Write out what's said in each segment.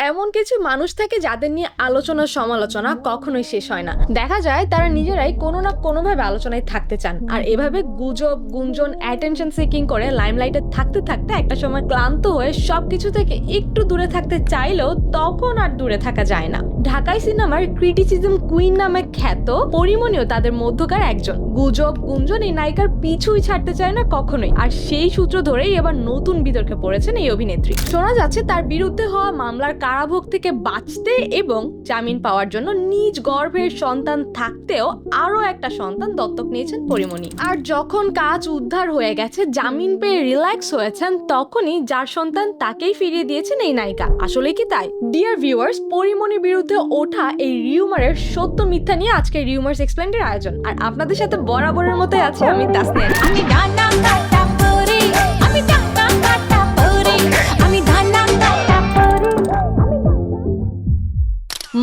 এমন কিছু মানুষ থাকে যাদের নিয়ে আলোচনা সমালোচনা কখনোই শেষ হয় না। দেখা যায় তারা নিজেরাই কোনো না কোনোভাবে আলোচনায় থাকতে চান, আর এভাবে গুজব গুঞ্জন অ্যাটেনশন সিকিং করে লাইমলাইটে থাকতে থাকতে একটা সময় ক্লান্ত হয়ে সবকিছু থেকে একটু দূরে থাকতে চাইলেও তখন আর দূরে থাকা যায় না। ঢাকাই সিনেমার ক্রিটিসিজম কুইন নামে খ্যাত পরিমণিও তাদের মধ্যকার একজন। গুজব গুঞ্জন এই নায়িকার পিছুই ছাড়তে চায় না কখনোই, আর সেই সূত্র ধরেই এবার নতুন বিতর্কে পড়েছেন এই অভিনেত্রী। শোনা যাচ্ছে তার বিরুদ্ধে হওয়া মামলার কারাভোগ থেকে বাঁচতে এবং জামিন পাওয়ার জন্য নিজ গর্ভের সন্তান থাকতেও আরো একটা সন্তান দত্তক নিয়েছেন পরিমণি। আর যখন কাজ উদ্ধার হয়ে গেছে, জামিন পেয়ে রিল্যাক্স হয়েছেন, তখনই যার সন্তান তাকেই ফিরিয়ে দিয়েছেন এই নায়িকা। আসলে কি তাই? ডিয়ার ভিউয়ার্স, পরিমণির বিরুদ্ধে ওঠা এই রিউমারের সত্য মিথ্যা নিয়ে আজকে রিউমার্স এক্সপ্লেন্ডের আয়োজন। আর আপনাদের সাথে বরাবরের মতোই আছে আমি তাসনিয়া।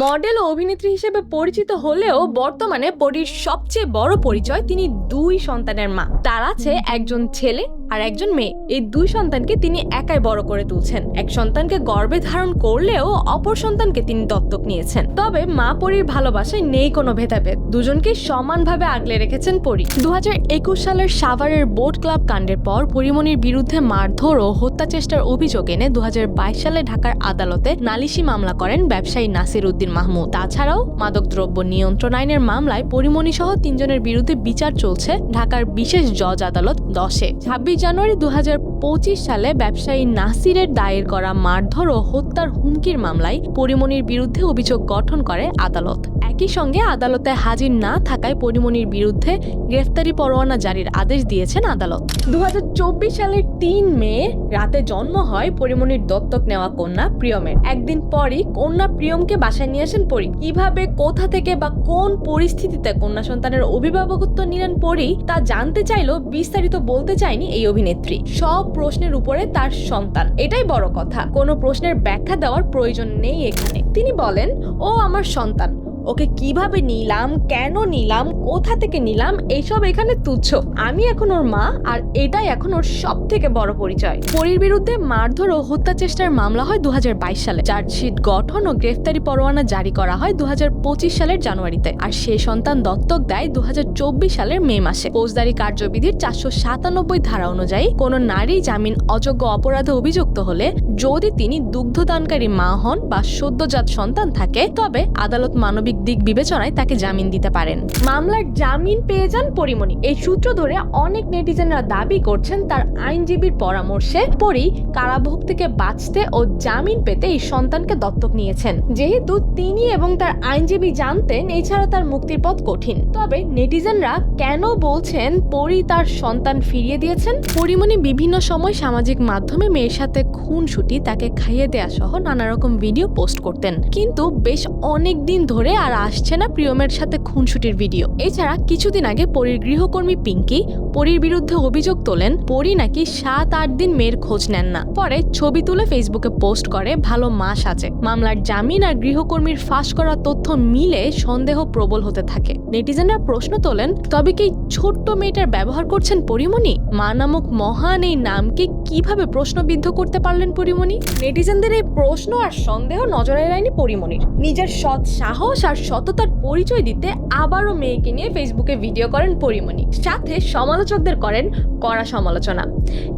মডেল ও অভিনেত্রী হিসেবে পরিচিত হলেও বর্তমানে পরীর সবচেয়ে বড় পরিচয় তিনি দুই সন্তানের মা। তার আছে একজন ছেলে আর একজন মেয়ে। এই দুই সন্তানকে তিনি একাই বড় করে তুলছেন। এক সন্তানকে গর্ভে ধারণ করলেও অপর সন্তানকে তিনি দত্তক নিয়েছেন। তবে মা পরীর ভালোবাসায় নেই কোনো ভেদাভেদ, দুজনকে সমানভাবে আগলে রেখেছেন পরী। 2021 সালের সাভারের বোট ক্লাব কাণ্ডের পর পরিমণির বিরুদ্ধে মারধর ও হত্যা চেষ্টার অভিযোগ এনে 2022 সালে ঢাকার আদালতে নালিশি মামলা করেন ব্যবসায়ী নাসির উদ্দিন মাহমুদ। তাছাড়াও মাদকদ্রব্য নিয়ন্ত্রণ আইনের মামলায় পরিমণি সহ 3 জনের বিরুদ্ধে বিচার চলছে ঢাকার বিশেষ জজ আদালত 10-এ। 26 জানুয়ারি 2025 সালে ব্যবসায়ী নাসিরের দায়ের করা মারধর ও হত্যার হুমকির মামলায় পরিমণির বিরুদ্ধে অভিযোগ গঠন করে আদালত। একই সঙ্গে আদালতে হাজির না থাকায় পরিমণির বিরুদ্ধে গ্রেফতারি পরোয়ানা জারির আদেশ দিয়েছেন আদালত। 2024 সালের 3 মে রাতে জন্ম হয় পরিমণির দত্তক নেওয়া কন্যা প্রিয়মের। একদিন পরই কন্যা প্রিয়মকে বাসায় নিয়ে আসেন পরী। কিভাবে, কোথা থেকে বা কোন পরিস্থিতিতে কন্যা সন্তানের অভিভাবকত্ব নিলেন পরী তা জানতে চাইলেও বিস্তারিত বলতে চায়নি এই অভিনেত্রী। সব প্রশ্নের উপরে তার সন্তান, এটাই বড় কথা। কোনো প্রশ্নের ব্যাখ্যা দেওয়ার প্রয়োজন নেই এখানে। তিনি বলেন, ও আমার সন্তান, ওকে কিভাবে নিলাম, কেন নিলাম, কোথা থেকে নিলাম, এইসব এখানে তুচ্ছ। আমি এখন ওর মা, আর এটাই এখন ওর সব থেকে বড় পরিচয়। পরীর বিরুদ্ধে মারধর ও হত্যা চেষ্টার মামলা হয় 2022 সালে। চার্জশিট গঠন ও গ্রেফতারি পরোয়ানা জারি করা হয় 2025 সালের জানুয়ারিতে। আর সে সন্তান দত্তক দেয় 2024 সালের মে মাসে। ফৌজদারি কার্যবিধির 497 ধারা অনুযায়ী কোন নারী জামিন অযোগ্য অপরাধে অভিযুক্ত হলে যদি তিনি দুগ্ধদানকারী মা হন বা সদ্যজাত সন্তান থাকে, তবে আদালত মানবিক দিক বিবেচনায় তাকে জামিন দিতে পারেন। মামলার জামিন পেয়ে যান পরিমণি। এই সূত্র ধরে অনেক নেটিজেনরা দাবি করছেন তার আইনজীবীর পরামর্শে পরী কারাভোগ থেকে বাঁচতে ও জামিন পেতে এই সন্তানকে দত্তক নিয়েছেন। যেহেতু তিনি এবং তার আইনজীবী জানতেন এছাড়া তার মুক্তির পথ কঠিন। তবে নেটিজেনরা কেন বলছেন পরী তার সন্তান ফিরিয়ে দিয়েছেন? পরিমণি বিভিন্ন সময় সামাজিক মাধ্যমে মেয়ের সাথে খুনসুটি, তাকে খাইয়ে দেয়া সহ নানা রকম ভিডিও পোস্ট করতেন, কিন্তু বেশ অনেক দিন ধরে আর আসছে না প্রিয়মের সাথে খুনসুটির ভিডিও। এছাড়া কিছুদিন আগে পরীর গৃহকর্মী পিঙ্কি পরীর বিরুদ্ধে অভিযোগ তোলেন পরী নাকি 7-8 দিন মেয়ের খোঁজ নেন না। পরে ছবি তুলে ফেসবুকে পোস্ট করে ভালো মাস আছে। মামলার জামিন আর গৃহকর্মীর ফাঁস করা তথ্য মিলে সন্দেহ প্রবল হতে থাকে। নেটিজেনরা প্রশ্ন তোলেন, তবে কি ছোট্ট মেয়েটার ব্যবহার করছেন পরিমণি? মা নামক মহান এই নামকে কিভাবে প্রশ্নবিদ্ধ করতে পারলেন পরিমণি? নেটিজেনদের এই প্রশ্ন আর সন্দেহ নজরে এড়ায়নি পরিমণির। নিজের সৎ সাহস আর সততার পরিচয় দিতে আবারও মেয়েকে নিয়ে ফেসবুকে ভিডিও করেন পরিমণি, সাথে সমালোচকদের করেন কড়া সমালোচনা।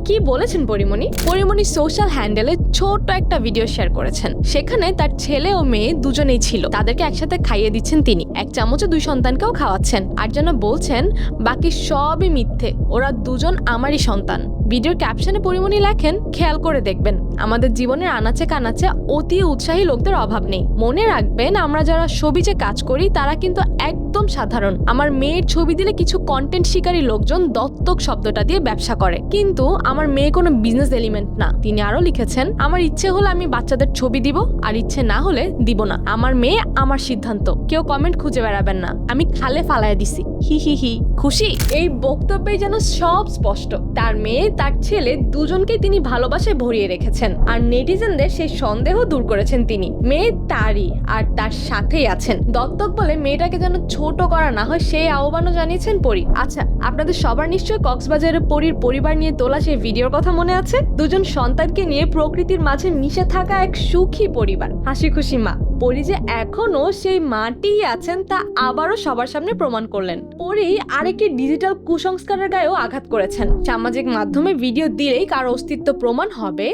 কি বলেছেন পরিমণি? পরিমণি সোশ্যাল হ্যান্ডেলে ছোট্ট একটা ভিডিও শেয়ার করেছেন। সেখানে তার ছেলে ও মেয়ে দুজনেই ছিল। তাদেরকে একসাথে খাইয়ে দিচ্ছেন তিনি। এক চামচে 2 সন্তানকেও খাওয়াচ্ছেন। আর যেন বলছেন বাকি সবই মিথ্যে, ওরা দুজন আমারই সন্তান। ভিডিওর ক্যাপশনে পরিমণি লেখেন, খেয়াল করে দেখবেন আমাদের জীবনের আনাচে কানাচে অতি উৎসাহী লোকদের অভাব নেই। মনে রাখবেন আমরা যারা সবিজে কাজ করি তারা কিন্তু একদম সাধারণ। আমার মেয়ের ছবি দিলে কিছু কন্টেন্ট শিকারী লোকজন দত্তক শব্দটা দিয়ে ব্যবসা করে, কিন্তু আমার মেয়ে কোনো বিজনেস এলিমেন্ট না। তিনি আরো লিখেছেন, আমার ইচ্ছে হলে আমি বাচ্চাদের ছবি দিব, আর ইচ্ছে না হলে দিব না। আমার মেয়ে আমার সিদ্ধান্ত, কেউ কমেন্ট খুঁজে বেড়াবেন না। আমি খালে ফালায় দিছি, হি হি হি। খুশি? এই বক্তব্যে যেন সব স্পষ্ট। তার মেয়ে তার ছেলে দুজনকেই তিনি ভালোবাসায় ভরিয়ে রেখেছেন, আর নেটিজেনদের সেই সন্দেহ দূর করেছেন তিনি। মেয়ে তারই, আর তার সাথেই আছেন। দত্তক বলে মেয়েটাকে যেন ছোট করা না হয় সেই আহ্বানও জানিয়েছেন পরী। আচ্ছা, আপনাদের সবার নিশ্চয়ই কক্সবাজারে পরীর পরিবার নিয়ে তোলা সেই ভিডিওর কথা মনে আছে? দুজন সন্তানকে নিয়ে প্রকৃতির মাঝে মিশে থাকা এক সুখী পরিবার, হাসি খুশি মা। পরী যে এখনো সেই মাটিই আছেন তা আবারও সবার সামনে প্রমাণ করলেন। পরী আরেকটি ডিজিটাল কুসংস্কারের গায়েও আঘাত করেছেন। সামাজিক মাধ্যমে ভিডিও দিলেই কার অস্তিত্ব প্রমাণ হবে,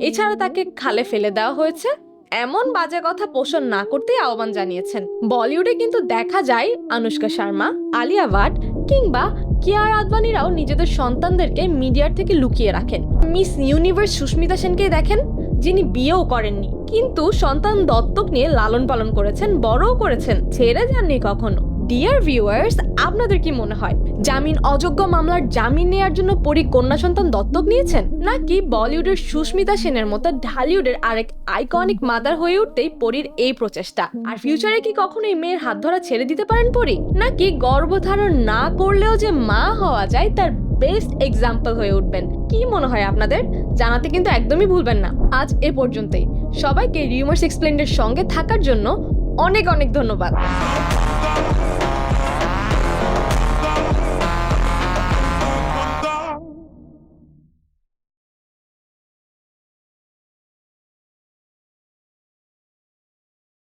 এছাড়া তাকে খালে ফেলে দেওয়া হয়েছে, এমন বাজে কথা পোষণ না করতেই আহ্বান জানিয়েছেন। বলিউডে কিন্তু দেখা যায় আনুষ্কা শর্মা, আলিয়া ভাট কিংবা কিয়ারা আদভানিরাও নিজেদের সন্তানদেরকে মিডিয়ার থেকে লুকিয়ে রাখেন। মিস ইউনিভার্স সুস্মিতা সেনকেই দেখেন, যিনি বিয়েও করেননি কিন্তু সন্তান দত্তক নিয়ে লালন পালন করেছেন, বড়ও করেছেন, ছেড়ে যাননি কখনো। ডিয়ার ভিউয়ার্স, আপনাদের কি মনে হয় জামিন অযোগ্য মামলার জামিন নেয়ার জন্য পরী কন্যা সন্তান দত্তক নিয়েছেন, নাকি বলিউডের সুস্মিতা সেনের মতো ঢালিউডের আরেক আইকনিক মাদার হয়ে উঠতেই পরীর এই প্রচেষ্টা? আর ফিউচারে কি কখনো এই মেয়ের হাত ধরা ছেড়ে দিতে পারেন পরী, নাকি গর্ভধারণ না করলেও যে মা হওয়া যায় তার বেস্ট এক্সাম্পল হয়ে উঠবেন? কি মনে হয় আপনাদের? জানাতে কিন্তু একদমই ভুলবেন না। আজ এ পর্যন্তই। সবাইকে রিউমার্স এক্সপ্লেইনড এর সঙ্গে থাকার জন্য অনেক অনেক ধন্যবাদ।